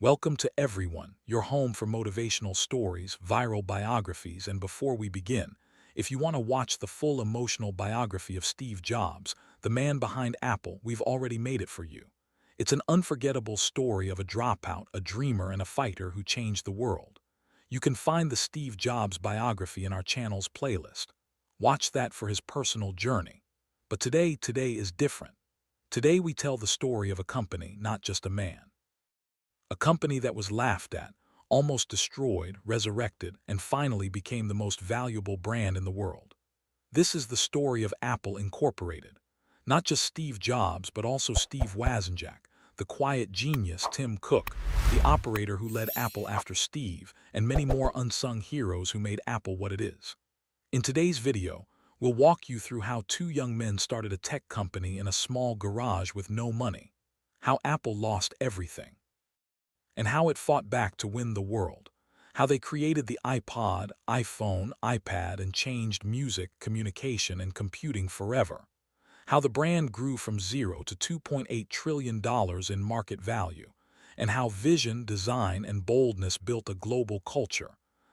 Welcome to everyone, your home for motivational stories, viral biographies, and before we begin, if you want to watch the full emotional biography of Steve Jobs, the man behind Apple, we've already made it for you. It's an unforgettable story of a dropout, a dreamer, and a fighter who changed the world. You can find the Steve Jobs biography in our channel's playlist. Watch that for his personal journey. But today is different. Today we tell the story of a company, not just a man. A company that was laughed at, almost destroyed, resurrected, and finally became the most valuable brand in the world. This is the story of Apple Incorporated. Not just Steve Jobs, but also Steve Wozniak, the quiet genius Tim Cook, the operator who led Apple after Steve, and many more unsung heroes who made Apple what it is. In today's video, we'll walk you through how two young men started a tech company in a small garage with no money, how Apple lost everything, and how it fought back to win the world, how they created the iPod, iPhone, iPad, and changed music, communication, and computing forever, how the brand grew from zero to $2.8 trillion in market value, and how vision, design, and boldness built a global culture,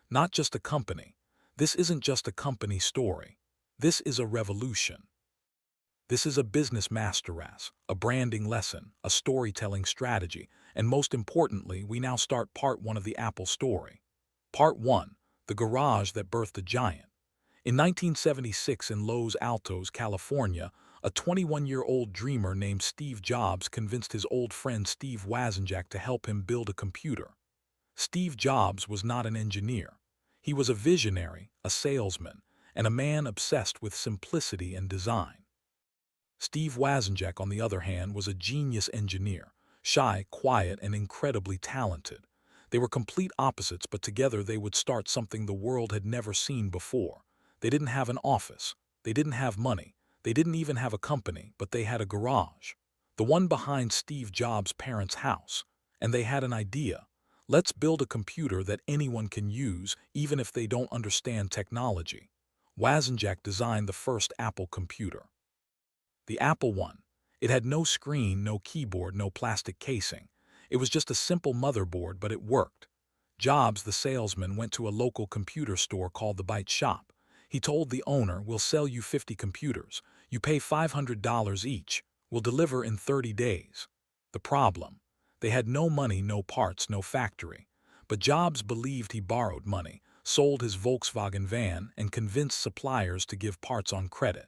not just a company. This isn't just a company story. This is a revolution. This is a business masterclass, a branding lesson, a storytelling strategy, and most importantly, we now start part one of the Apple story. Part one, the garage that birthed a giant. In 1976 in Los Altos, California, a 21-year-old dreamer named Steve Jobs convinced his old friend Steve Wozniak to help him build a computer. Steve Jobs was not an engineer. He was a visionary, a salesman, and a man obsessed with simplicity and design. Steve Wozniak, on the other hand, was a genius engineer, shy, quiet, and incredibly talented. They were complete opposites, but together they would start something the world had never seen before. They didn't have an office. They didn't have money. They didn't even have a company, but they had a garage. The one behind Steve Jobs' parents' house. And they had an idea. Let's build a computer that anyone can use, even if they don't understand technology. Wozniak designed the first Apple computer. The Apple I. It had no screen, no keyboard, no plastic casing. It was just a simple motherboard, but it worked. Jobs, the salesman, went to a local computer store called the Byte Shop. He told the owner, "We'll sell you 50 computers. You pay $500 each. We'll deliver in 30 days. The problem? They had no money, no parts, no factory. But Jobs believed he borrowed money, sold his Volkswagen van, and convinced suppliers to give parts on credit.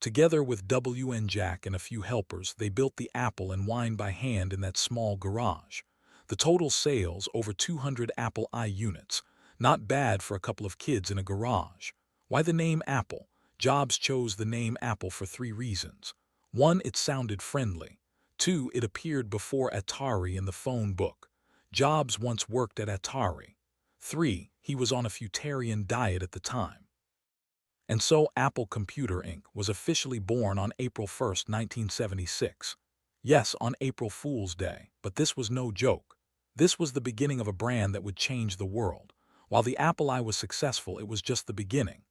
Together with Wozniak and a few helpers, they built the Apple and wine by hand in that small garage. The total sales, over 200 Apple I units. Not bad for a couple of kids in a garage. Why the name Apple? Jobs chose the name Apple for three reasons. 1. It sounded friendly. 2. It appeared before Atari in the phone book. Jobs once worked at Atari. 3. He was on a fruitarian diet at the time. And so Apple Computer Inc. was officially born on April 1, 1976. Yes, on April Fool's Day, but this was no joke. This was the beginning of a brand that would change the world. While the Apple I was successful, it was just the beginning.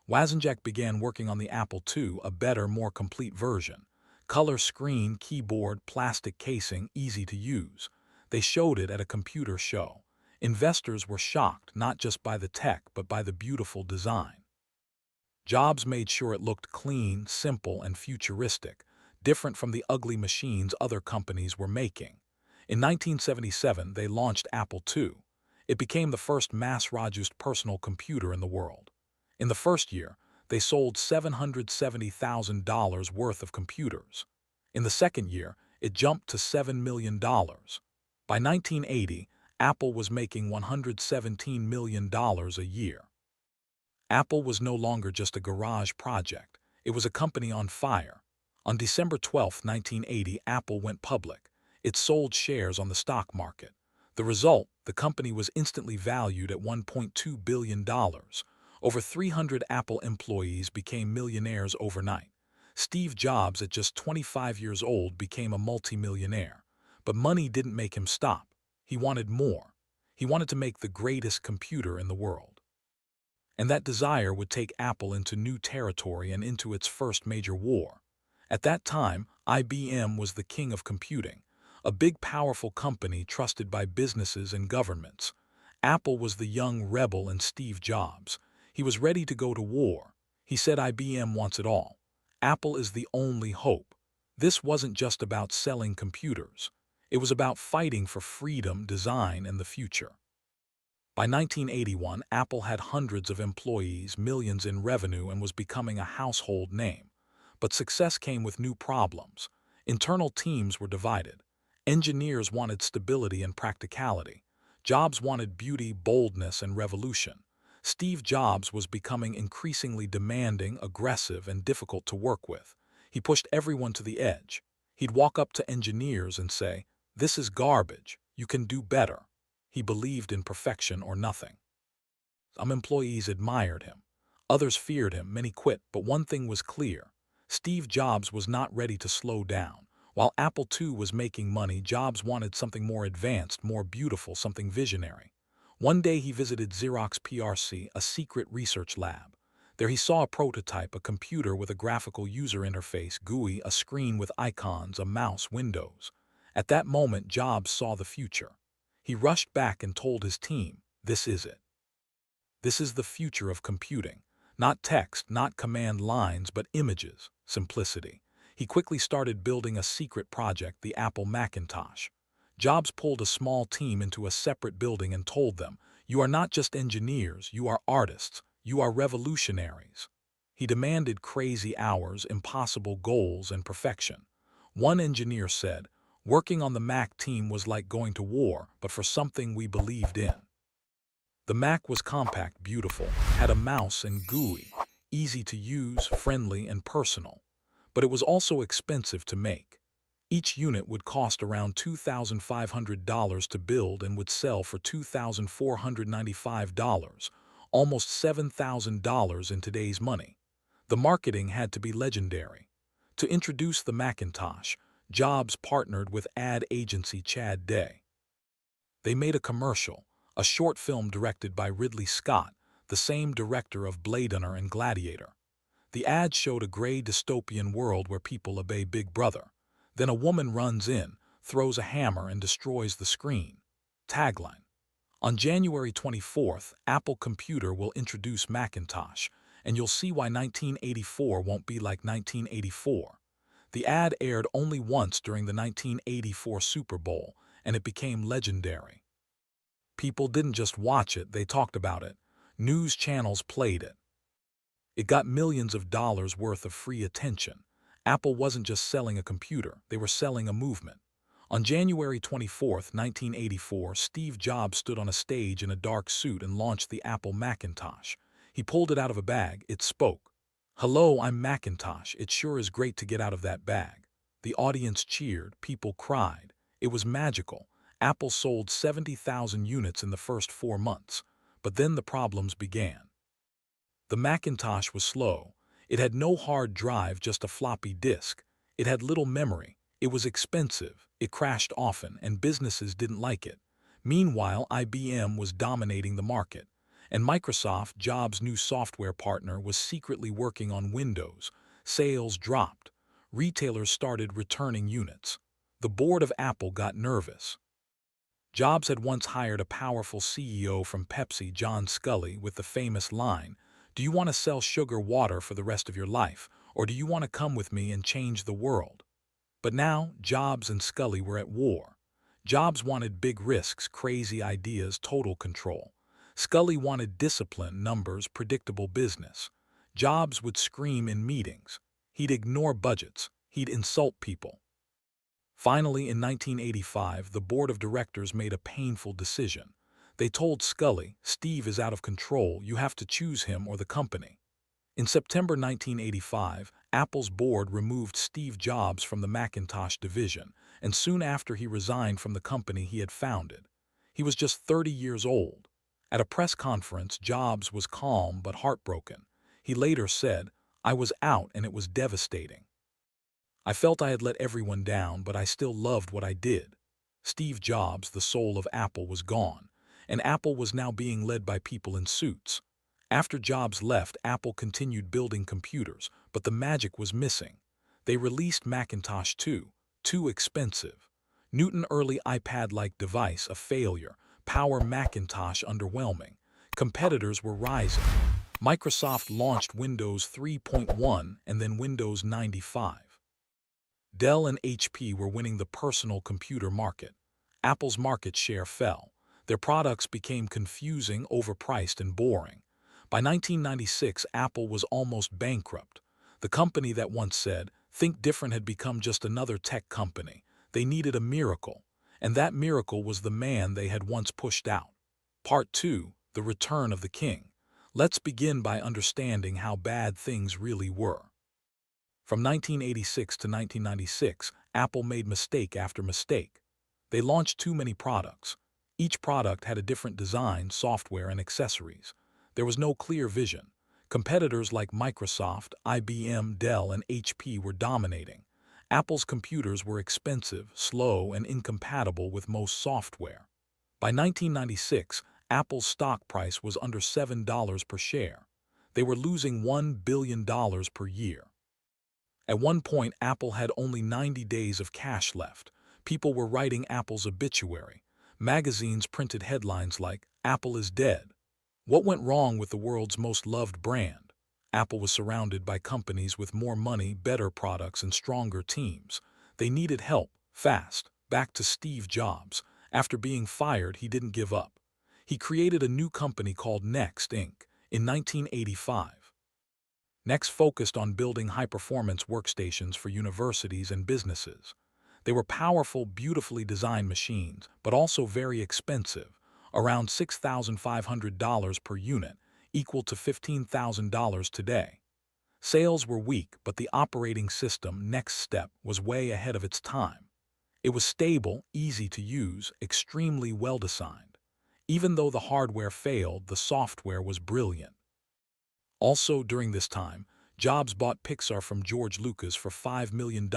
Wozniak began working on the Apple II, a better, more complete version. Color screen, keyboard, plastic casing, easy to use. They showed it at a computer show. Investors were shocked, not just by the tech, but by the beautiful design. Jobs made sure it looked clean, simple, and futuristic, different from the ugly machines other companies were making. In 1977, they launched Apple II. It became the first mass-produced personal computer in the world. In the first year, they sold $770,000 worth of computers. In the second year, it jumped to $7 million. By 1980, Apple was making $117 million a year. Apple was no longer just a garage project. It was a company on fire. On December 12, 1980, Apple went public. It sold shares on the stock market. The result, the company was instantly valued at $1.2 billion. Over 300 Apple employees became millionaires overnight. Steve Jobs, at just 25 years old, became a multimillionaire. But money didn't make him stop. He wanted more. He wanted to make the greatest computer in the world. And that desire would take Apple into new territory and into its first major war. At that time, IBM was the king of computing. a big powerful company trusted by businesses and governments. Apple was the young rebel in Steve Jobs. He was ready to go to war. He said IBM wants it all. Apple is the only hope. This wasn't just about selling computers. It was about fighting for freedom, design, and the future. By 1981, Apple had hundreds of employees, millions in revenue, and was becoming a household name. But success came with new problems. Internal teams were divided. Engineers wanted stability and practicality. Jobs wanted beauty, boldness, and revolution. Steve Jobs was becoming increasingly demanding, aggressive, and difficult to work with. He pushed everyone to the edge. He'd walk up to engineers and say, "This is garbage. You can do better." He believed in perfection or nothing. Some employees admired him. Others feared him, many quit, but one thing was clear. Steve Jobs was not ready to slow down. While Apple II was making money, Jobs wanted something more advanced, more beautiful, something visionary. One day he visited Xerox PRC, a secret research lab. There he saw a prototype, a computer with a graphical user interface, GUI, a screen with icons, a mouse, windows. At that moment, Jobs saw the future. He rushed back and told his team, "This is it. This is the future of computing. Not text, not command lines, but images, simplicity." He quickly started building a secret project, the Apple Macintosh. Jobs pulled a small team into a separate building and told them, "You are not just engineers, you are artists, you are revolutionaries." He demanded crazy hours, impossible goals, and perfection. One engineer said, "Working on the Mac team was like going to war, but for something we believed in." The Mac was compact, beautiful, had a mouse and GUI, easy to use, friendly, and personal. But it was also expensive to make. Each unit would cost around $2,500 to build and would sell for $2,495, almost $7,000 in today's money. The marketing had to be legendary. To introduce the Macintosh, Jobs partnered with ad agency Chad Day. They made a commercial, a short film directed by Ridley Scott, the same director of Blade Runner and Gladiator. The ad showed a gray dystopian world where people obey Big Brother. Then a woman runs in, throws a hammer, and destroys the screen. Tagline: "On January 24th, Apple Computer will introduce Macintosh, and you'll see why 1984 won't be like 1984. The ad aired only once during the 1984 Super Bowl, and it became legendary. People didn't just watch it, they talked about it. News channels played it. It got millions of dollars worth of free attention. Apple wasn't just selling a computer, they were selling a movement. On January 24th, 1984, Steve Jobs stood on a stage in a dark suit and launched the Apple Macintosh. He pulled it out of a bag. It spoke. "Hello, I'm Macintosh. It sure is great to get out of that bag." The audience cheered. People cried. It was magical. Apple sold 70,000 units in the first 4 months. But then the problems began. The Macintosh was slow. It had no hard drive, just a floppy disk. It had little memory. It was expensive. It crashed often, and businesses didn't like it. Meanwhile, IBM was dominating the market. And Microsoft, Jobs' new software partner, was secretly working on Windows. Sales dropped. Retailers started returning units. The board of Apple got nervous. Jobs had once hired a powerful CEO from Pepsi, John Scully, with the famous line, "Do you want to sell sugar water for the rest of your life, or do you want to come with me and change the world?" But now, Jobs and Scully were at war. Jobs wanted big risks, crazy ideas, total control. Scully wanted discipline, numbers, predictable business. Jobs would scream in meetings. He'd ignore budgets. He'd insult people. Finally, in 1985, the board of directors made a painful decision. They told Scully, "Steve is out of control, you have to choose him or the company." In September 1985, Apple's board removed Steve Jobs from the Macintosh division, and soon after he resigned from the company he had founded. He was just 30 years old. At a press conference, Jobs was calm but heartbroken. He later said, "I was out and it was devastating. I felt I had let everyone down, but I still loved what I did." Steve Jobs, the soul of Apple, was gone, and Apple was now being led by people in suits. After Jobs left, Apple continued building computers, but the magic was missing. They released Macintosh 2, too expensive. Newton early iPad-like device a failure. Power Macintosh underwhelming. Competitors were rising. Microsoft launched Windows 3.1 and then Windows 95. Dell and HP were winning the personal computer market. Apple's market share fell. Their products became confusing, overpriced, and boring. By 1996, Apple was almost bankrupt. The company that once said, "Think different," had become just another tech company. They needed a miracle, and that miracle was the man they had once pushed out. Part 2, The Return of the King. Let's begin by understanding how bad things really were. From 1986 to 1996, Apple made mistake after mistake. They launched too many products. Each product had a different design, software, and accessories. There was no clear vision. Competitors like Microsoft, IBM, Dell, and HP were dominating. Apple's computers were expensive, slow, and incompatible with most software. By 1996, Apple's stock price was under $7 per share. They were losing $1 billion per year. At one point, Apple had only 90 days of cash left. People were writing Apple's obituary. Magazines printed headlines like, "Apple is dead." What went wrong with the world's most loved brand? Apple was surrounded by companies with more money, better products, and stronger teams. They needed help, fast. Back to Steve Jobs. After being fired, he didn't give up. He created a new company called Next, Inc. in 1985. Next focused on building high-performance workstations for universities and businesses. They were powerful, beautifully designed machines, but also very expensive, around $6,500 per unit, equal to $15,000 today. Sales were weak, but the operating system, Next Step, was way ahead of its time. It was stable, easy to use, extremely well-designed. Even though the hardware failed, the software was brilliant. Also during this time, Jobs bought Pixar from George Lucas for $5 million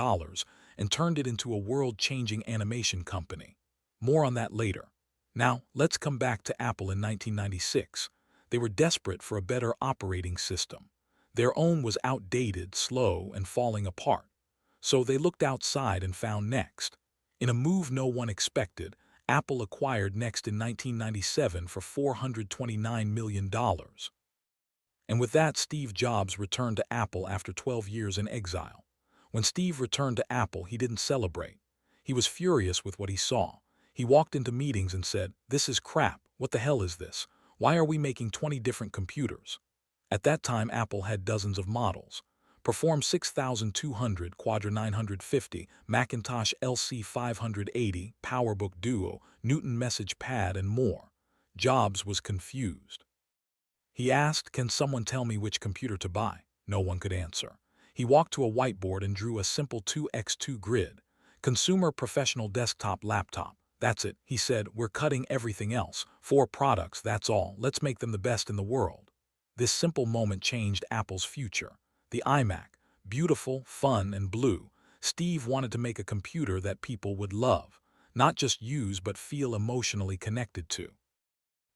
and turned it into a world-changing animation company. More on that later. Now, let's come back to Apple in 1996. They were desperate for a better operating system. Their own was outdated, slow, and falling apart. So they looked outside and found Next. In a move no one expected, Apple acquired Next in 1997 for $429 million. And with that, Steve Jobs returned to Apple after 12 years in exile. When Steve returned to Apple, he didn't celebrate. He was furious with what he saw. He walked into meetings and said, "This is crap. What the hell is this? Why are we making 20 different computers?" At that time, Apple had dozens of models. Perform 6200, Quadra 950, Macintosh LC 580, PowerBook Duo, Newton Message Pad, and more. Jobs was confused. He asked, "Can someone tell me which computer to buy?" No one could answer. He walked to a whiteboard and drew a simple 2x2 grid. "Consumer professional desktop laptop. That's it," he said. "We're cutting everything else. 4 products, that's all. Let's make them the best in the world." This simple moment changed Apple's future. The iMac, beautiful, fun, and blue. Steve wanted to make a computer that people would love, not just use but feel emotionally connected to.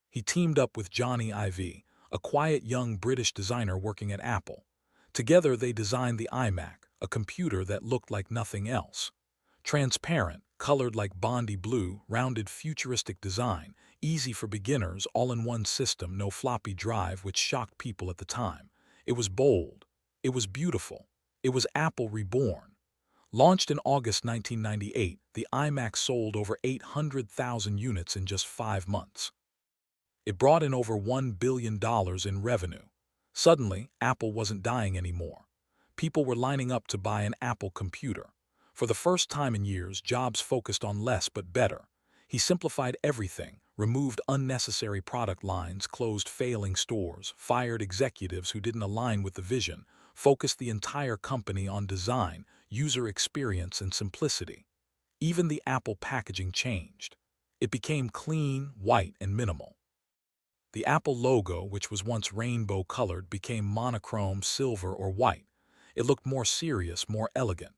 He teamed up with Johnny Ive, a quiet young British designer working at Apple. Together they designed the iMac, a computer that looked like nothing else. Transparent, colored like Bondi blue, rounded futuristic design, easy for beginners, all-in-one system, no floppy drive, which shocked people at the time. It was bold. It was beautiful. It was Apple reborn. Launched in August 1998, the iMac sold over 800,000 units in just 5 months. It brought in over $1 billion in revenue. Suddenly, Apple wasn't dying anymore. People were lining up to buy an Apple computer. For the first time in years, Jobs focused on less but better. He simplified everything, removed unnecessary product lines, closed failing stores, fired executives who didn't align with the vision, focused the entire company on design, user experience, and simplicity. Even the Apple packaging changed. It became clean, white, and minimal. The Apple logo, which was once rainbow-colored, became monochrome, silver, or white. It looked more serious, more elegant.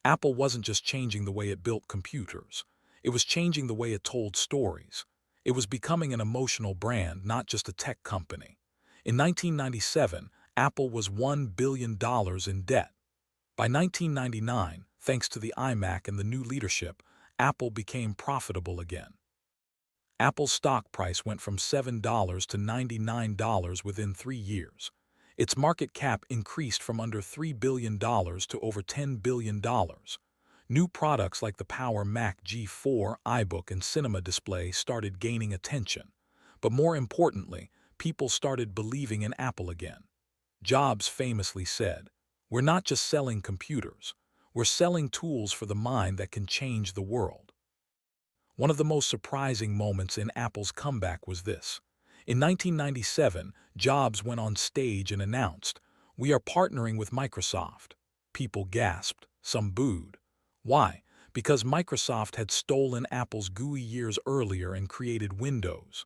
Apple wasn't just changing the way it built computers. It was changing the way it told stories. It was becoming an emotional brand, not just a tech company. In 1997, Apple was $1 billion in debt. By 1999, thanks to the iMac and the new leadership, Apple became profitable again. Apple's stock price went from $7 to $99 within 3 years. Its market cap increased from under $3 billion to over $10 billion. New products like the Power Mac G4, iBook, and Cinema Display started gaining attention. But more importantly, people started believing in Apple again. Jobs famously said, "We're not just selling computers. We're selling tools for the mind that can change the world." One of the most surprising moments in Apple's comeback was this. In 1997, Jobs went on stage and announced, "We are partnering with Microsoft." People gasped, some booed. Why? Because Microsoft had stolen Apple's GUI years earlier and created Windows.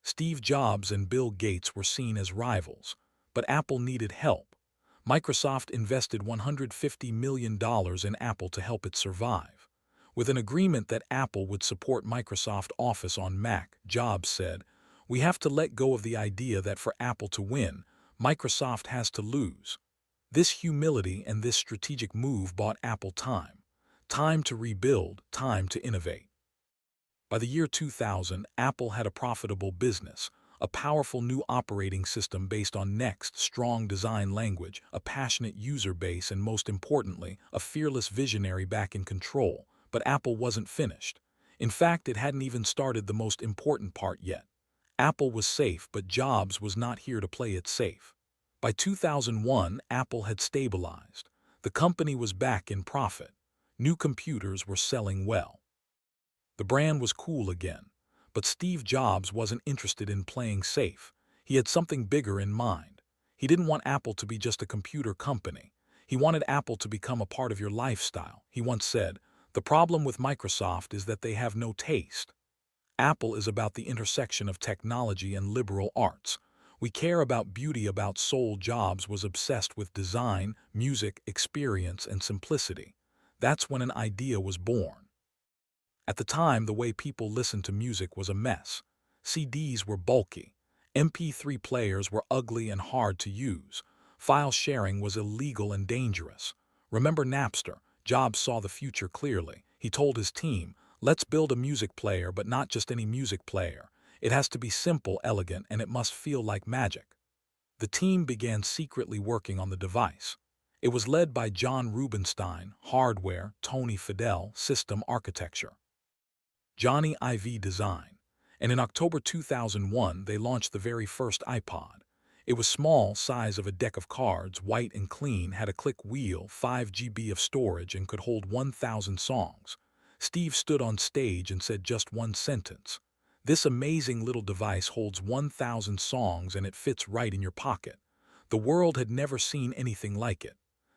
Steve Jobs and Bill Gates were seen as rivals, but Apple needed help. Microsoft invested $150 million in Apple to help it survive. With an agreement that Apple would support Microsoft Office on Mac, Jobs said, "We have to let go of the idea that for Apple to win, Microsoft has to lose." This humility and this strategic move bought Apple time. Time to rebuild, time to innovate. By the year 2000, Apple had a profitable business, a powerful new operating system based on Next, strong design language, a passionate user base, and most importantly, a fearless visionary back in control. But Apple wasn't finished. In fact, it hadn't even started the most important part yet. Apple was safe, but Jobs was not here to play it safe. By 2001, Apple had stabilized. The company was back in profit. New computers were selling well. The brand was cool again, but Steve Jobs wasn't interested in playing safe. He had something bigger in mind. He didn't want Apple to be just a computer company. He wanted Apple to become a part of your lifestyle. He once said, "The problem with Microsoft is that they have no taste. Apple is about the intersection of technology and liberal arts. We care about beauty, about soul." Jobs was obsessed with design, music, experience, and simplicity. That's when an idea was born. At the time, the way people listened to music was a mess. CDs were bulky. MP3 players were ugly and hard to use. File sharing was illegal and dangerous. Remember Napster? Jobs saw the future clearly. He told his team, "Let's build a music player, but not just any music player. It has to be simple, elegant, and it must feel like magic." The team began secretly working on the device. It was led by John Rubinstein, hardware; Tony Fadell, system architecture; Johnny Ive, design. And in October 2001, they launched the very first iPod. It was small, size of a deck of cards, white and clean, had a click wheel, 5 GB of storage, and could hold 1,000 songs. Steve stood on stage and said just one sentence. "This amazing little device holds 1,000 songs and it fits right in your pocket." The world had never seen anything like it.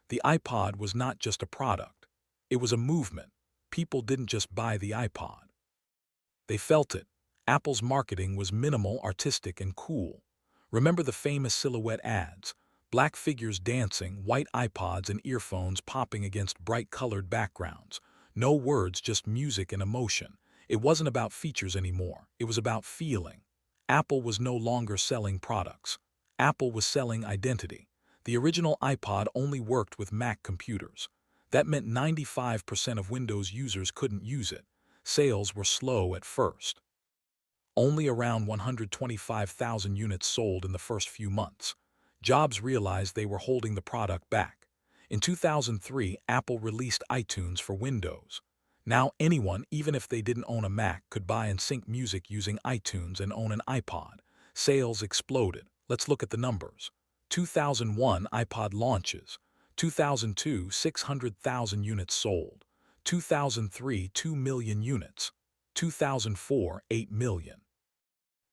The iPod was not just a product. It was a movement. People didn't just buy the iPod. They felt it. Apple's marketing was minimal, artistic, and cool. Remember the famous silhouette ads? Black figures dancing, white iPods and earphones popping against bright-colored backgrounds. No words, just music and emotion. It wasn't about features anymore. It was about feeling. Apple was no longer selling products. Apple was selling identity. The original iPod only worked with Mac computers. That meant 95% of Windows users couldn't use it. Sales were slow at first. Only around 125,000 units sold in the first few months. Jobs realized they were holding the product back. In 2003, Apple released iTunes for Windows. Now anyone, even if they didn't own a Mac, could buy and sync music using iTunes and own an iPod. Sales exploded. Let's look at the numbers. 2001 iPod launches. 2002, 600,000 units sold. 2003, 2 million units. 2004, 8 million.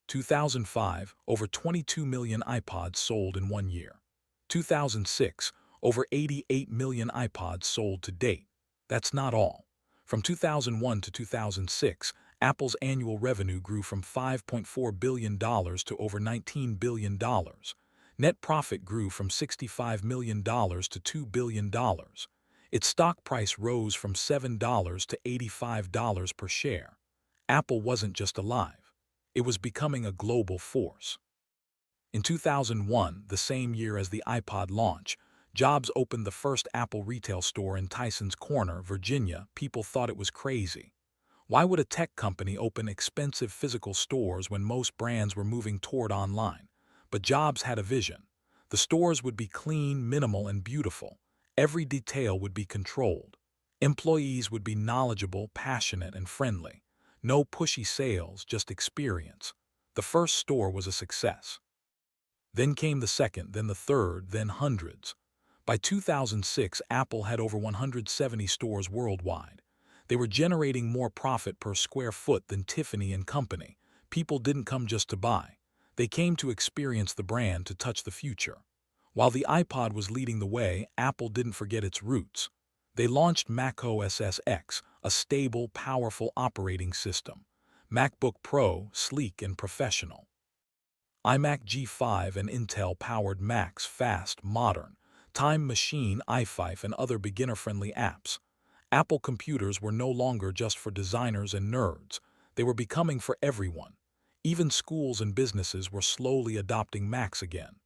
2005, over 22 million iPods sold in 1 year. 2006, over 88 million iPods sold to date. That's not all. From 2001 to 2006, Apple's annual revenue grew from $5.4 billion to over $19 billion. Net profit grew from $65 million to $2 billion. Its stock price rose from $7 to $85 per share. Apple wasn't just alive. It was becoming a global force. In 2001, the same year as the iPod launch, Jobs opened the first Apple retail store in Tyson's Corner, Virginia. People thought it was crazy. Why would a tech company open expensive physical stores when most brands were moving toward online? But Jobs had a vision. The stores would be clean, minimal, and beautiful. Every detail would be controlled. Employees would be knowledgeable, passionate, and friendly. No pushy sales, just experience. The first store was a success. Then came the second, then the third, then hundreds. By 2006, Apple had over 170 stores worldwide. They were generating more profit per square foot than Tiffany and Company. People didn't come just to buy. They came to experience the brand, to touch the future. While the iPod was leading the way, Apple didn't forget its roots. They launched macOS X, a stable, powerful operating system. MacBook Pro, sleek and professional. iMac G5 and Intel-powered Macs, fast, modern. Time Machine, iFive, and other beginner-friendly apps. Apple computers were no longer just for designers and nerds. They were becoming for everyone. Even schools and businesses were slowly adopting Macs again.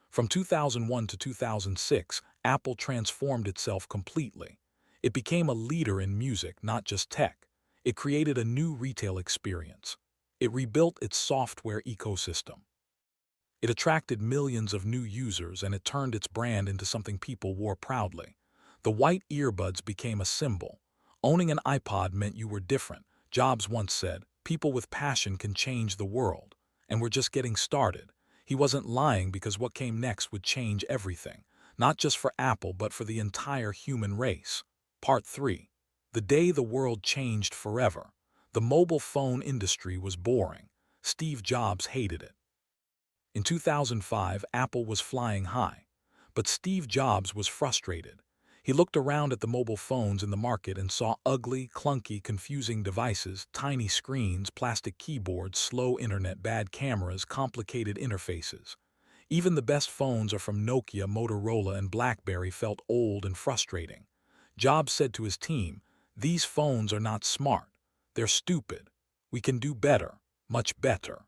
From 2001 to 2006, Apple transformed itself completely. It became a leader in music, not just tech. It created a new retail experience. It rebuilt its software ecosystem. It attracted millions of new users, and it turned its brand into something people wore proudly. The white earbuds became a symbol. Owning an iPod meant you were different. Jobs once said, "People with passion can change the world." And we're just getting started. He wasn't lying, because what came next would change everything. Not just for Apple, but for the entire human race. Part 3. The day the world changed forever. The mobile phone industry was boring. Steve Jobs hated it. In 2005, Apple was flying high. But Steve Jobs was frustrated. He looked around at the mobile phones in the market and saw ugly, clunky, confusing devices, tiny screens, plastic keyboards, slow internet, bad cameras, complicated interfaces. Even the best phones are from Nokia, Motorola, and BlackBerry felt old and frustrating. Jobs said to his team, "These phones are not smart. They're stupid. We can do better, much better."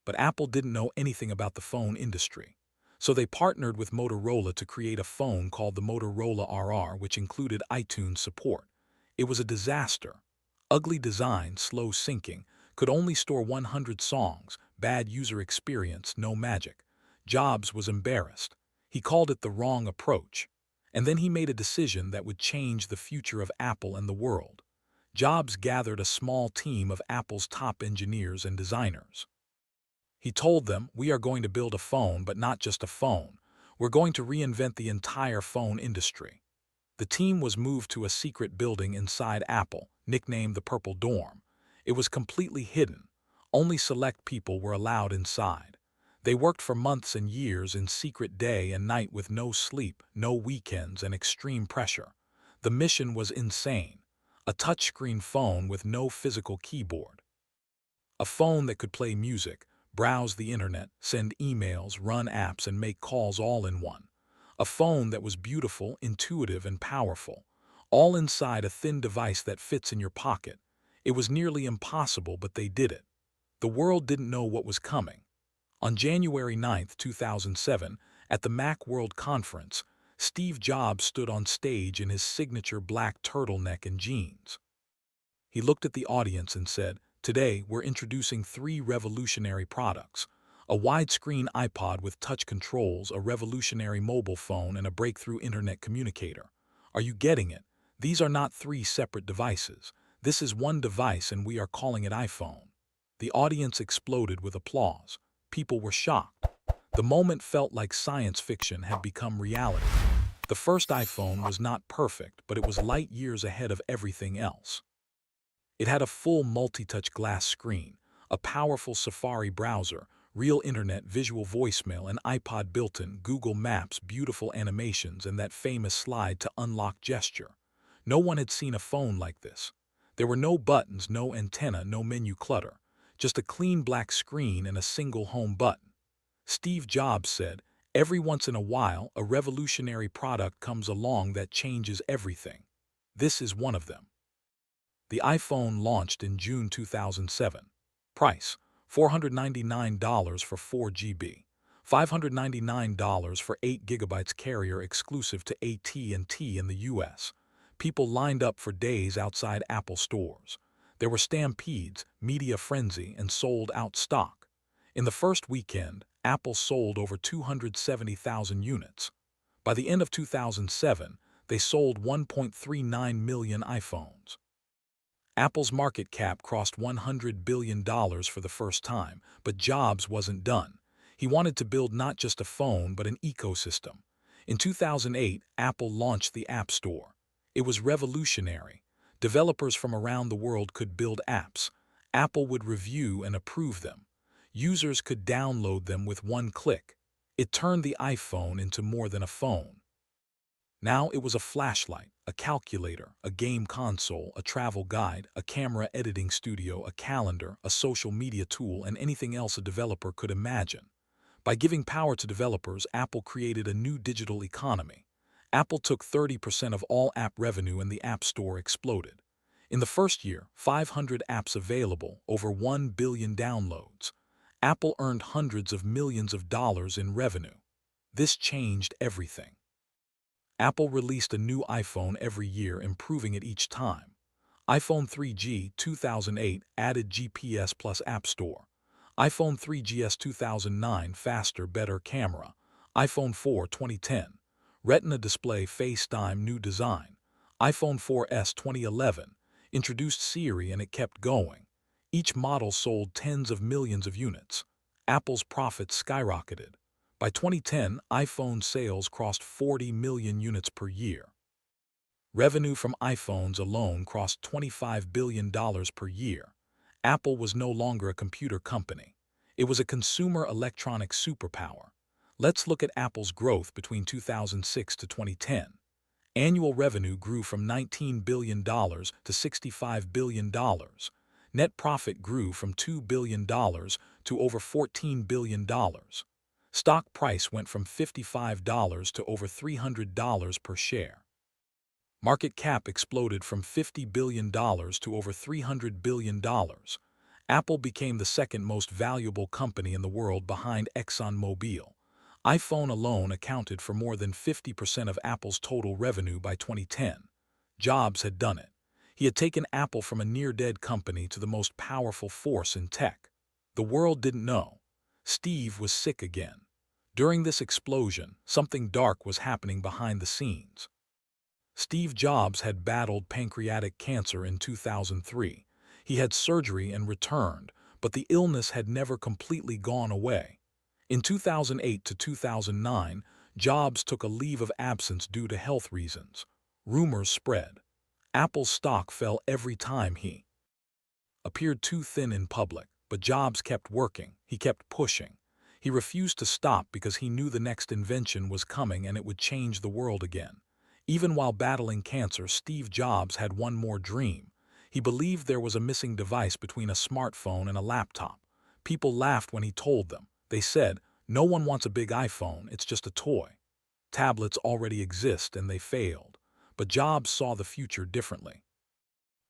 But Apple didn't know anything about the phone industry. So they partnered with Motorola to create a phone called the Motorola RR, which included iTunes support. It was a disaster. Ugly design, slow syncing, could only store 100 songs, bad user experience, no magic. Jobs was embarrassed. He called it the wrong approach. And then he made a decision that would change the future of Apple and the world. Jobs gathered a small team of Apple's top engineers and designers. He told them, "We are going to build a phone, but not just a phone. We're going to reinvent the entire phone industry." The team was moved to a secret building inside Apple, nicknamed the Purple Dorm. It was completely hidden. Only select people were allowed inside. They worked for months and years in secret, day and night, with no sleep, no weekends, and extreme pressure. The mission was insane. A touchscreen phone with no physical keyboard. A phone that could play music, browse the internet, send emails, run apps, and make calls all in one. A phone that was beautiful, intuitive, and powerful, all inside a thin device that fits in your pocket. It was nearly impossible, but they did it. The world didn't know what was coming. On January 9, 2007, at the Mac World Conference, Steve Jobs stood on stage in his signature black turtleneck and jeans. He looked at the audience and said, "Today, we're introducing 3 revolutionary products: a widescreen iPod with touch controls, a revolutionary mobile phone, and a breakthrough internet communicator. Are you getting it? These are not 3 separate devices. This is one device, and we are calling it iPhone." The audience exploded with applause. People were shocked. The moment felt like science fiction had become reality. The first iPhone was not perfect, but it was light years ahead of everything else. It had a full multi-touch glass screen, a powerful Safari browser, real internet, visual voicemail, an iPod built-in, Google Maps, beautiful animations, and that famous slide to unlock gesture. No one had seen a phone like this. There were no buttons, no antenna, no menu clutter. Just a clean black screen and a single home button. Steve Jobs said, "Every once in a while, a revolutionary product comes along that changes everything. This is one of them." The iPhone launched in June 2007. Price: $499 for 4 GB. $599 for 8 gigabytes carrier exclusive to AT&T in the US. People lined up for days outside Apple stores. There were stampedes, media frenzy, and sold-out stock. In the first weekend, Apple sold over 270,000 units. By the end of 2007, they sold 1.39 million iPhones. Apple's market cap crossed $100 billion for the first time, but Jobs wasn't done. He wanted to build not just a phone, but an ecosystem. In 2008, Apple launched the App Store. It was revolutionary. Developers from around the world could build apps. Apple would review and approve them. Users could download them with one click. It turned the iPhone into more than a phone. Now it was a flashlight, a calculator, a game console, a travel guide, a camera editing studio, a calendar, a social media tool, and anything else a developer could imagine. By giving power to developers, Apple created a new digital economy. Apple took 30% of all app revenue and the App Store exploded. In the first year, 500 apps available, over 1 billion downloads. Apple earned hundreds of millions of dollars in revenue. This changed everything. Apple released a new iPhone every year, improving it each time. iPhone 3G 2008 added GPS plus App Store. iPhone 3GS 2009 faster, better camera. iPhone 4 2010 Retina display, FaceTime, new design. iPhone 4S 2011 introduced Siri, and it kept going. Each model sold tens of millions of units. Apple's profits skyrocketed. By 2010, iPhone sales crossed 40 million units per year. Revenue from iPhones alone crossed $25 billion per year. Apple was no longer a computer company. It was a consumer electronics superpower. Let's look at Apple's growth between 2006 to 2010. Annual revenue grew from $19 billion to $65 billion. Net profit grew from $2 billion to over $14 billion. Stock price went from $55 to over $300 per share. Market cap exploded from $50 billion to over $300 billion. Apple became the second most valuable company in the world behind ExxonMobil. iPhone alone accounted for more than 50% of Apple's total revenue by 2010. Jobs had done it. He had taken Apple from a near-dead company to the most powerful force in tech. The world didn't know. Steve was sick again. During this explosion, something dark was happening behind the scenes. Steve Jobs had battled pancreatic cancer in 2003. He had surgery and returned, but the illness had never completely gone away. In 2008 to 2009, Jobs took a leave of absence due to health reasons. Rumors spread. Apple's stock fell every time he appeared too thin in public, but Jobs kept working. He kept pushing. He refused to stop because he knew the next invention was coming and it would change the world again. Even while battling cancer, Steve Jobs had one more dream. He believed there was a missing device between a smartphone and a laptop. People laughed when he told them. They said, "No one wants a big iPhone, it's just a toy." Tablets already exist, and they failed. But Jobs saw the future differently.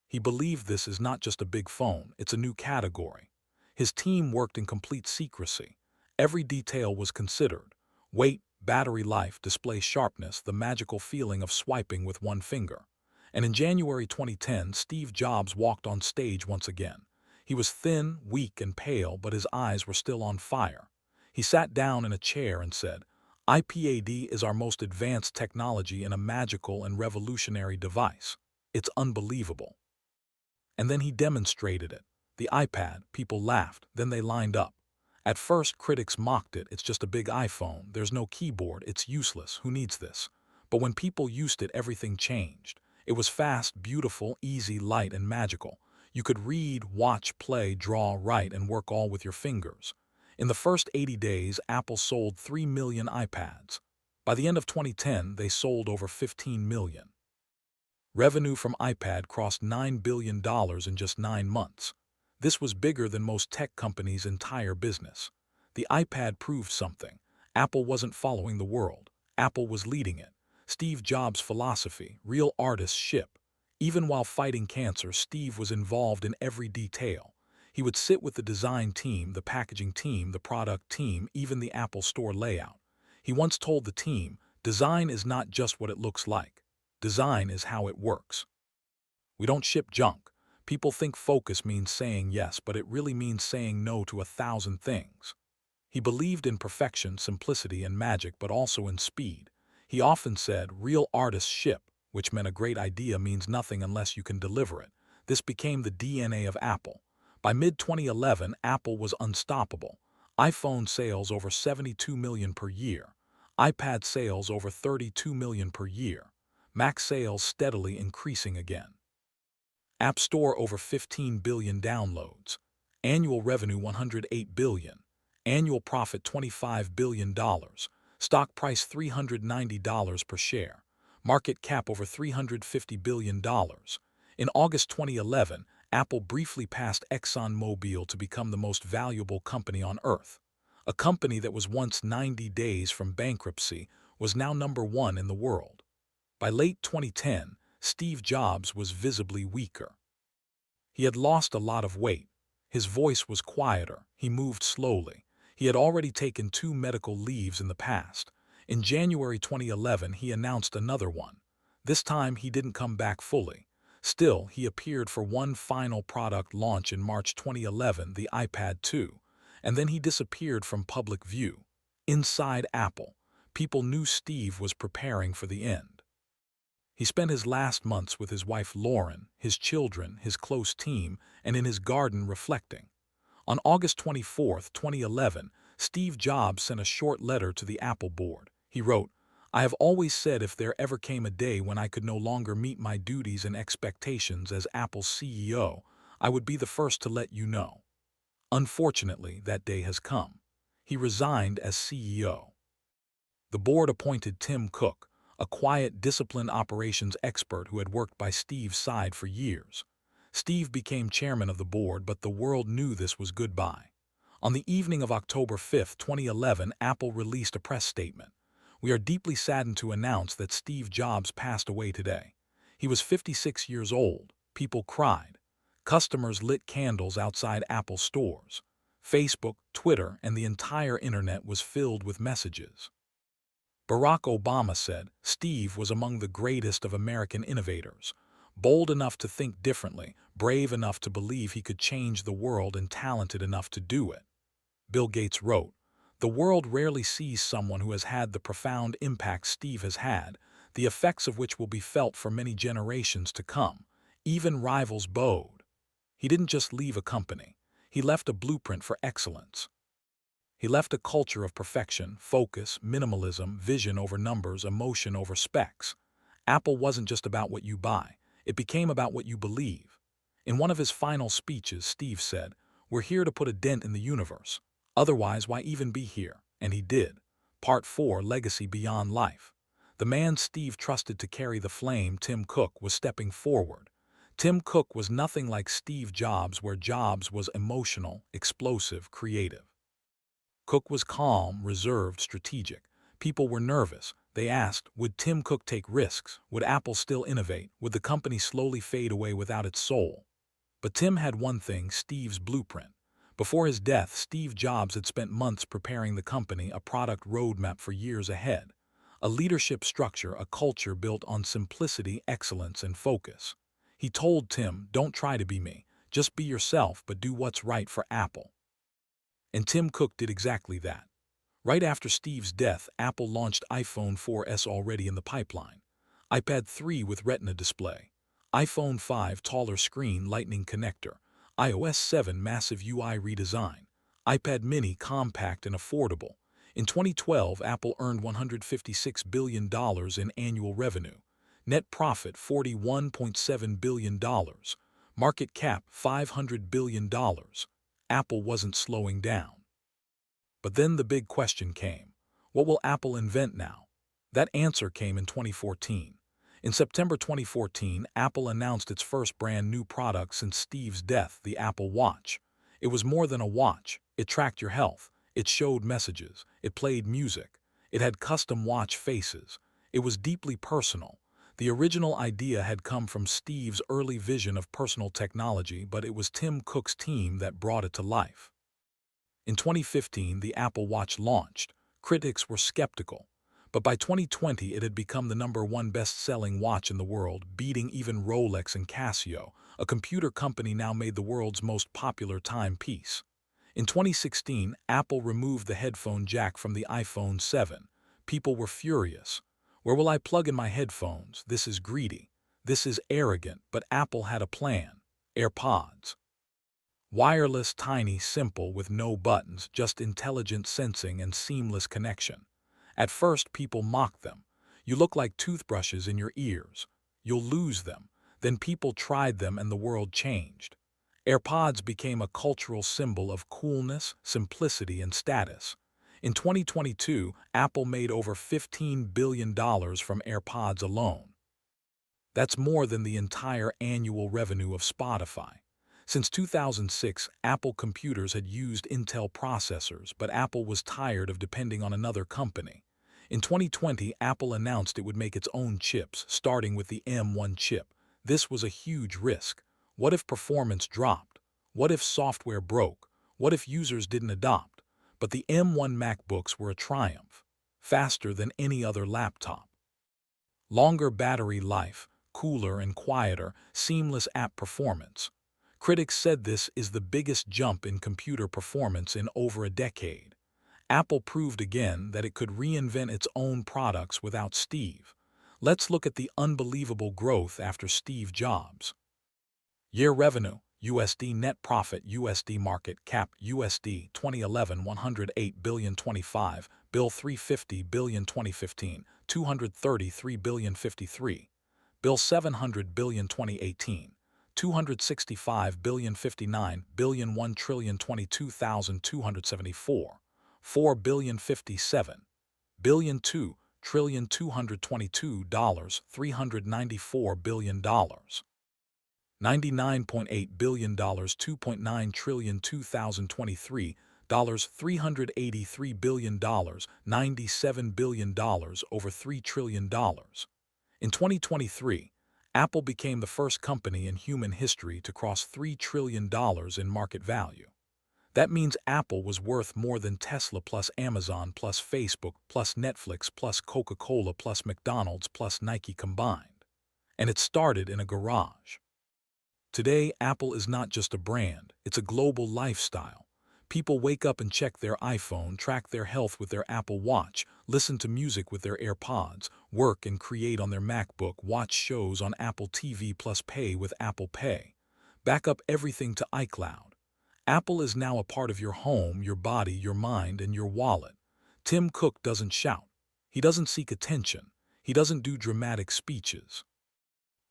He believed this is not just a big phone, it's a new category. His team worked in complete secrecy. Every detail was considered. Weight, battery life, display sharpness, the magical feeling of swiping with one finger. And in January 2010, Steve Jobs walked on stage once again. He was thin, weak, and pale, but his eyes were still on fire. He sat down in a chair and said, "iPad is our most advanced technology and a magical and revolutionary device. It's unbelievable." And then he demonstrated it. The iPad, people laughed, then they lined up. At first, critics mocked it. "It's just a big iPhone. There's no keyboard. It's useless. Who needs this?" But when people used it, everything changed. It was fast, beautiful, easy, light, and magical. You could read, watch, play, draw, write, and work all with your fingers. In the first 80 days, Apple sold 3 million iPads. By the end of 2010, they sold over 15 million. Revenue from iPad crossed $9 billion in just 9 months. This was bigger than most tech companies' entire business. The iPad proved something. Apple wasn't following the world. Apple was leading it. Steve Jobs' philosophy, real artists ship. Even while fighting cancer, Steve was involved in every detail. He would sit with the design team, the packaging team, the product team, even the Apple Store layout. He once told the team, "Design is not just what it looks like. Design is how it works. We don't ship junk." People think focus means saying yes, but it really means saying no to 1,000 things. He believed in perfection, simplicity, and magic, but also in speed. He often said, "Real artists ship," which meant a great idea means nothing unless you can deliver it. This became the DNA of Apple. By mid-2011, Apple was unstoppable. iPhone sales over 72 million per year. iPad sales over 32 million per year. Mac sales steadily increasing again. App Store over 15 billion downloads. Annual revenue 108 billion. Annual profit $25 billion. Stock price $390 per share. Market cap over $350 billion. In August 2011, Apple briefly passed ExxonMobil to become the most valuable company on Earth. A company that was once 90 days from bankruptcy was now #1 in the world. By late 2010, Steve Jobs was visibly weaker. He had lost a lot of weight. His voice was quieter. He moved slowly. He had already taken 2 medical leaves in the past. In January 2011, he announced another one. This time, he didn't come back fully. Still, he appeared for one final product launch in March 2011, the iPad 2, and then he disappeared from public view. Inside Apple, people knew Steve was preparing for the end. He spent his last months with his wife Lauren, his children, his close team, and in his garden reflecting. On August 24, 2011, Steve Jobs sent a short letter to the Apple board. He wrote, "I have always said if there ever came a day when I could no longer meet my duties and expectations as Apple's CEO, I would be the first to let you know. Unfortunately, that day has come." He resigned as CEO. The board appointed Tim Cook, a quiet, disciplined operations expert who had worked by Steve's side for years. Steve became chairman of the board, but the world knew this was goodbye. On the evening of October 5, 2011, Apple released a press statement. "We are deeply saddened to announce that Steve Jobs passed away today. He was 56 years old. People cried. Customers lit candles outside Apple stores. Facebook, Twitter, and the entire internet was filled with messages." Barack Obama said, "Steve was among the greatest of American innovators, bold enough to think differently, brave enough to believe he could change the world, and talented enough to do it." Bill Gates wrote, "The world rarely sees someone who has had the profound impact Steve has had, the effects of which will be felt for many generations to come. Even rivals bowed." He didn't just leave a company. He left a blueprint for excellence. He left a culture of perfection, focus, minimalism, vision over numbers, emotion over specs. Apple wasn't just about what you buy. It became about what you believe. In one of his final speeches, Steve said, "We're here to put a dent in the universe. Otherwise, why even be here?" And he did. Part 4, Legacy Beyond Life. The man Steve trusted to carry the flame, Tim Cook, was stepping forward. Tim Cook was nothing like Steve Jobs, where Jobs was emotional, explosive, creative. Cook was calm, reserved, strategic. People were nervous. They asked, would Tim Cook take risks? Would Apple still innovate? Would the company slowly fade away without its soul? But Tim had one thing: Steve's blueprint. Before his death, Steve Jobs had spent months preparing the company, a product roadmap for years ahead. A leadership structure, a culture built on simplicity, excellence, and focus. He told Tim, "Don't try to be me. Just be yourself, but do what's right for Apple." And Tim Cook did exactly that. Right after Steve's death, Apple launched iPhone 4S, already in the pipeline. iPad 3 with Retina display. iPhone 5 taller screen, Lightning connector. iOS 7 massive UI redesign. iPad mini compact and affordable. In 2012, Apple earned $156 billion in annual revenue. Net profit $41.7 billion. Market cap $500 billion. Apple wasn't slowing down. But then the big question came. What will Apple invent now? That answer came in 2014. In September 2014, Apple announced its first brand new product since Steve's death, the Apple Watch. It was more than a watch. It tracked your health. It showed messages. It played music. It had custom watch faces. It was deeply personal. The The original idea had come from Steve's early vision of personal technology, but it was Tim Cook's team that brought it to life. In 2015, the Apple Watch launched. Critics were skeptical, but by 2020 it had become the #1 best-selling watch in the world, beating even Rolex and Casio. A computer company now made the world's most popular timepiece. In 2016, Apple removed the headphone jack from the iPhone 7. People were furious. Where will I plug in my headphones? This is greedy. This is arrogant, but Apple had a plan. AirPods. Wireless, tiny, simple, with no buttons, just intelligent sensing and seamless connection. At first, people mocked them. You look like toothbrushes in your ears. You'll lose them. Then people tried them and the world changed. AirPods became a cultural symbol of coolness, simplicity, and status. In 2022, Apple made over $15 billion from AirPods alone. That's more than the entire annual revenue of Spotify. Since 2006, Apple computers had used Intel processors, but Apple was tired of depending on another company. In 2020, Apple announced it would make its own chips, starting with the M1 chip. This was a huge risk. What if performance dropped? What if software broke? What if users didn't adopt? But the M1 MacBooks were a triumph. Faster than any other laptop. Longer battery life, cooler and quieter, seamless app performance. Critics said this is the biggest jump in computer performance in over a decade. Apple proved again that it could reinvent its own products without Steve. Let's look at the unbelievable growth after Steve Jobs. Year revenue, USD net profit, USD market cap, USD 2011 $108 billion, 25 bill 350 billion 2015, 233 billion 53, bill 700 billion 2018. 265 billion 59 billion 1 trillion 22,274 4 billion 57 billion 2 trillion 222 dollars 394 billion dollars 99.8 billion dollars 2.9 trillion 2023 dollars 383 billion dollars 97 billion dollars over 3 trillion dollars. In 2023, Apple became the first company in human history to cross $3 trillion in market value. That means Apple was worth more than Tesla plus Amazon plus Facebook plus Netflix plus Coca-Cola plus McDonald's plus Nike combined. And it started in a garage. Today, Apple is not just a brand, it's a global lifestyle. People wake up and check their iPhone, track their health with their Apple Watch, listen to music with their AirPods, work and create on their MacBook, watch shows on Apple TV plus pay with Apple Pay. Back up everything to iCloud. Apple is now a part of your home, your body, your mind, and your wallet. Tim Cook doesn't shout. He doesn't seek attention. He doesn't do dramatic speeches.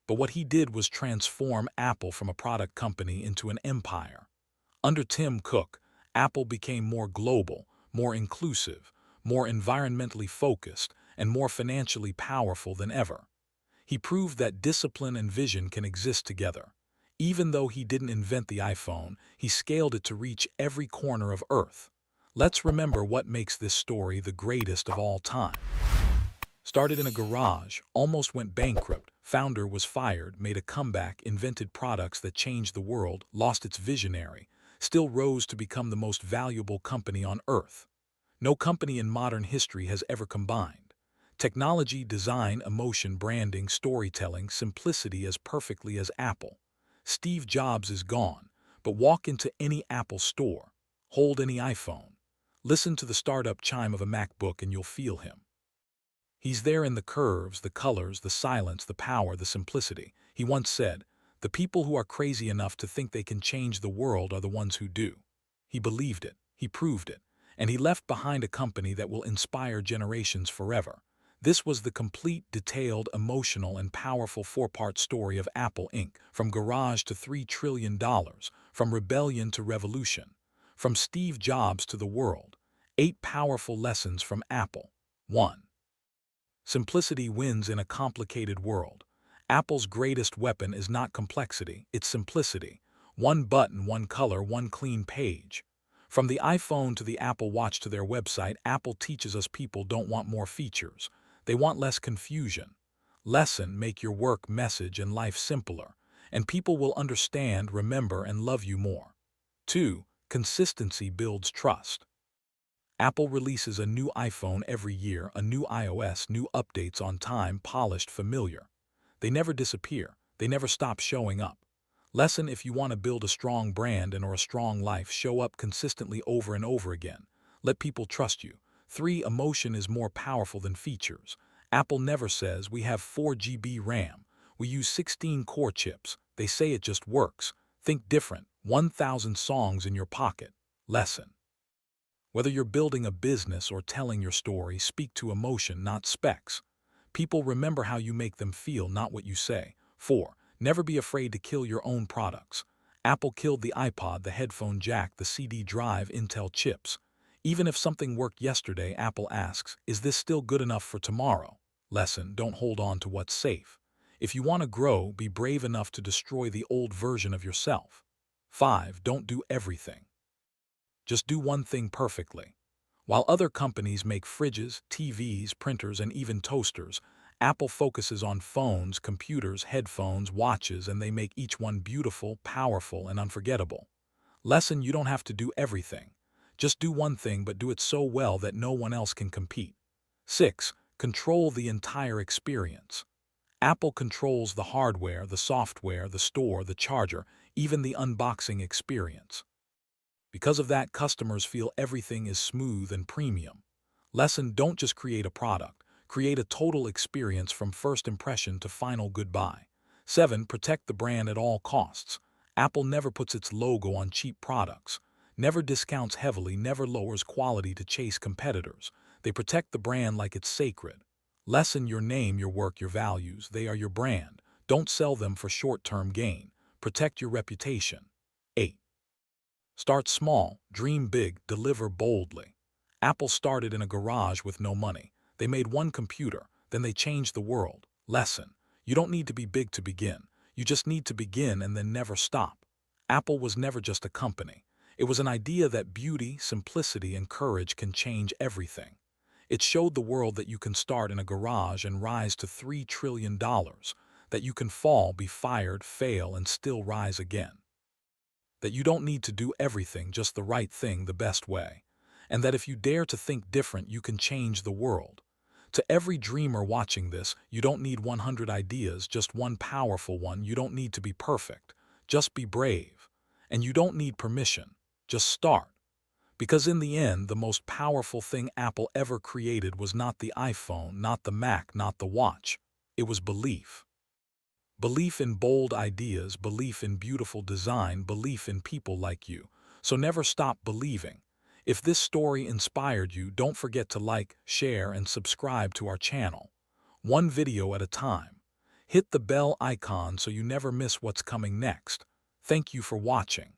But what he did was transform Apple from a product company into an empire. Under Tim Cook, Apple became more global, more inclusive, more environmentally focused, and more financially powerful than ever. He proved that discipline and vision can exist together. Even though he didn't invent the iPhone, he scaled it to reach every corner of Earth. Let's remember what makes this story the greatest of all time. Started in a garage, almost went bankrupt, founder was fired, made a comeback, invented products that changed the world, lost its visionary, still rose to become the most valuable company on Earth. No company in modern history has ever combined technology, design, emotion, branding, storytelling, simplicity as perfectly as Apple. Steve Jobs is gone, but walk into any Apple store, hold any iPhone, listen to the startup chime of a MacBook and you'll feel him. He's there in the curves, the colors, the silence, the power, the simplicity. He once said, "The people who are crazy enough to think they can change the world are the ones who do." He believed it, he proved it, and he left behind a company that will inspire generations forever. This was the complete, detailed, emotional, and powerful four-part story of Apple Inc., from garage to $3 trillion, from rebellion to revolution, from Steve Jobs to the world. 8 powerful lessons from Apple. 1. Simplicity wins in a complicated world. Apple's greatest weapon is not complexity, it's simplicity. One button, one color, one clean page. From the iPhone to the Apple Watch to their website, Apple teaches us people don't want more features. They want less confusion. Lesson: make your work, message, and life simpler, and people will understand, remember, and love you more. 2. Consistency builds trust. Apple releases a new iPhone every year, a new iOS, new updates on time, polished, familiar. They never disappear. They never stop showing up. Lesson: if you want to build a strong brand and or a strong life, show up consistently over and over again. Let people trust you. 3. Emotion is more powerful than features. Apple never says we have 4 GB RAM. We use 16 core chips. They say it just works. Think different. 1,000 songs in your pocket. Lesson: whether you're building a business or telling your story, speak to emotion, not specs. People remember how you make them feel, not what you say. 4. Never be afraid to kill your own products. Apple killed the iPod, the headphone jack, the CD drive, Intel chips. Even if something worked yesterday, Apple asks, is this still good enough for tomorrow? Lesson: don't hold on to what's safe. If you want to grow, be brave enough to destroy the old version of yourself. 5. Don't do everything. Just do one thing perfectly. While other companies make fridges, TVs, printers, and even toasters, Apple focuses on phones, computers, headphones, watches, and they make each one beautiful, powerful, and unforgettable. Lesson: you don't have to do everything. Just do one thing, but do it so well that no one else can compete. 6. Control the entire experience. Apple controls the hardware, the software, the store, the charger, even the unboxing experience. Because of that, customers feel everything is smooth and premium. Lesson: don't just create a product. Create a total experience from first impression to final goodbye. 7. Protect the brand at all costs. Apple never puts its logo on cheap products, never discounts heavily, never lowers quality to chase competitors. They protect the brand like it's sacred. Lesson: your name, your work, your values, they are your brand. Don't sell them for short-term gain. Protect your reputation. 8. Start small, dream big, deliver boldly. Apple started in a garage with no money. They made one computer, then they changed the world. Lesson: you don't need to be big to begin. You just need to begin and then never stop. Apple was never just a company. It was an idea that beauty, simplicity, and courage can change everything. It showed the world that you can start in a garage and rise to $3 trillion, that you can fall, be fired, fail, and still rise again. That you don't need to do everything, just the right thing, the best way. And that if you dare to think different, you can change the world. To every dreamer watching this, you don't need 100 ideas, just one powerful one. You don't need to be perfect. Just be brave. And you don't need permission. Just start. Because in the end, the most powerful thing Apple ever created was not the iPhone, not the Mac, not the watch. It was belief. Belief in bold ideas, belief in beautiful design, belief in people like you. So never stop believing. If this story inspired you, don't forget to like, share, and subscribe to our channel. One video at a time. Hit the bell icon so you never miss what's coming next. Thank you for watching.